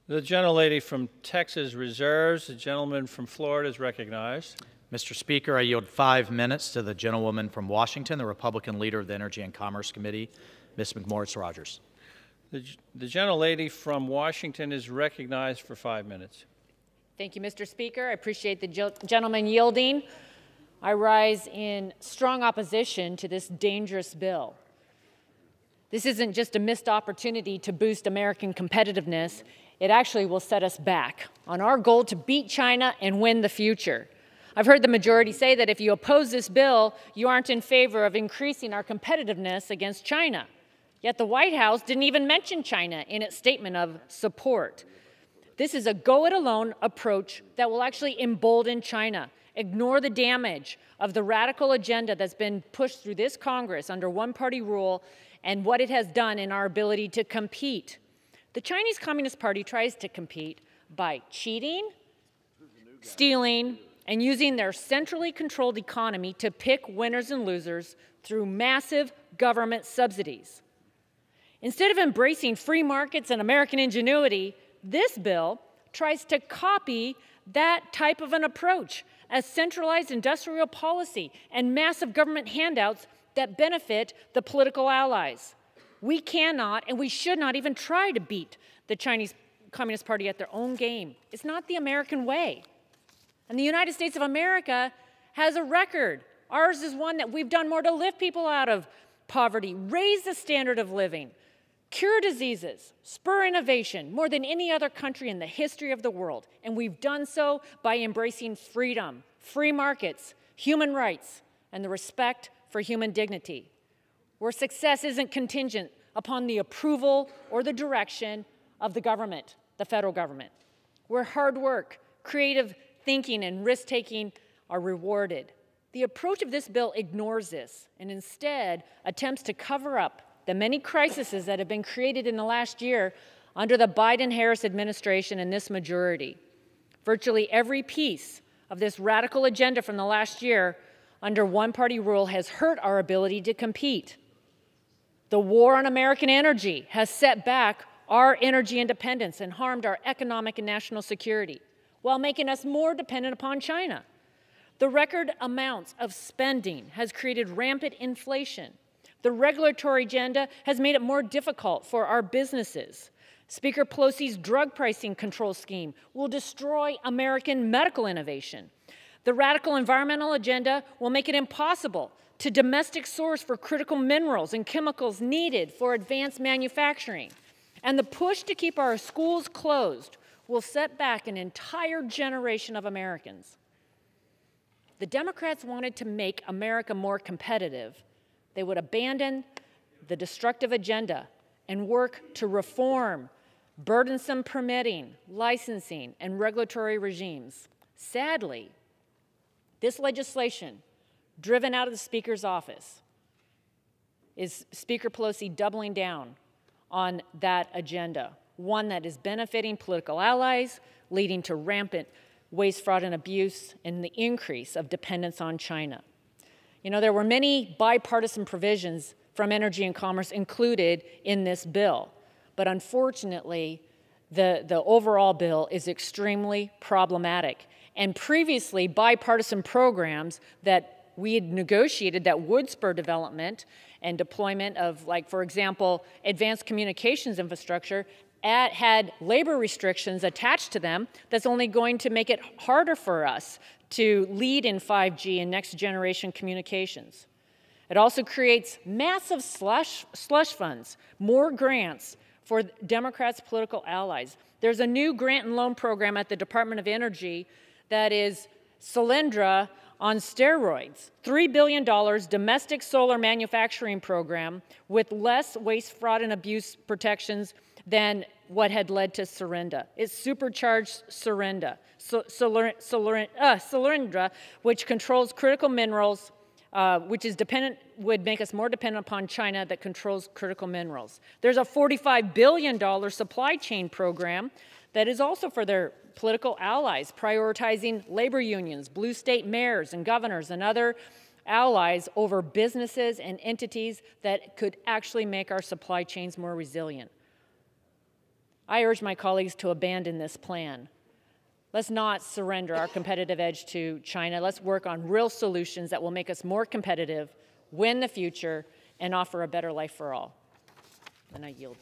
The gentlelady from Texas reserves. The gentleman from Florida is recognized. Mr. Speaker, I yield 5 minutes to the gentlewoman from Washington, the Republican leader of the Energy and Commerce Committee, Ms. McMorris Rodgers. The gentlelady from Washington is recognized for 5 minutes. Thank you, Mr. Speaker. I appreciate the gentleman yielding. I rise in strong opposition to this dangerous bill. This isn't just a missed opportunity to boost American competitiveness. It actually will set us back on our goal to beat China and win the future. I've heard the majority say that if you oppose this bill, you aren't in favor of increasing our competitiveness against China. Yet the White House didn't even mention China in its statement of support. This is a go-it-alone approach that will actually embolden China, ignore the damage of the radical agenda that's been pushed through this Congress under one-party rule and what it has done in our ability to compete. The Chinese Communist Party tries to compete by cheating, stealing, and using their centrally controlled economy to pick winners and losers through massive government subsidies. Instead of embracing free markets and American ingenuity, this bill tries to copy that type of an approach as centralized industrial policy and massive government handouts that benefit the political allies. We cannot and we should not even try to beat the Chinese Communist Party at their own game. It's not the American way. And the United States of America has a record. Ours is one that we've done more to lift people out of poverty, raise the standard of living, cure diseases, spur innovation more than any other country in the history of the world. And we've done so by embracing freedom, free markets, human rights, and the respect for human dignity, where success isn't contingent upon the approval or the direction of the government, the federal government, where hard work, creative thinking, and risk-taking are rewarded. The approach of this bill ignores this and instead attempts to cover up the many crises that have been created in the last year under the Biden-Harris administration and this majority. Virtually every piece of this radical agenda from the last year under one-party rule has hurt our ability to compete. The war on American energy has set back our energy independence and harmed our economic and national security, while making us more dependent upon China. The record amounts of spending has created rampant inflation. The regulatory agenda has made it more difficult for our businesses. Speaker Pelosi's drug pricing control scheme will destroy American medical innovation. The radical environmental agenda will make it impossible to domestic source for critical minerals and chemicals needed for advanced manufacturing. And the push to keep our schools closed will set back an entire generation of Americans. The Democrats wanted to make America more competitive. They would abandon the destructive agenda and work to reform burdensome permitting, licensing, and regulatory regimes. Sadly, this legislation, driven out of the Speaker's office, is Speaker Pelosi doubling down on that agenda, one that is benefiting political allies, leading to rampant waste, fraud, and abuse, and the increase of dependence on China. You know, there were many bipartisan provisions from Energy and Commerce included in this bill, but unfortunately, the overall bill is extremely problematic. And previously, bipartisan programs that we had negotiated that would spur development and deployment of, like, for example, advanced communications infrastructure had labor restrictions attached to them that's only going to make it harder for us to lead in 5G and next-generation communications. It also creates massive slush funds, more grants for Democrats' political allies. There's a new grant and loan program at the Department of Energy that is Solyndra on steroids, $3 billion domestic solar manufacturing program with less waste, fraud, and abuse protections than what had led to Solyndra. It supercharged Solyndra, which controls critical minerals, which is would make us more dependent upon China that controls critical minerals. There's a $45 billion supply chain program that is also for their political allies, prioritizing labor unions, blue state mayors and governors and other allies over businesses and entities that could actually make our supply chains more resilient. I urge my colleagues to abandon this plan. Let's not surrender our competitive edge to China. Let's work on real solutions that will make us more competitive, win the future, and offer a better life for all. And I yield.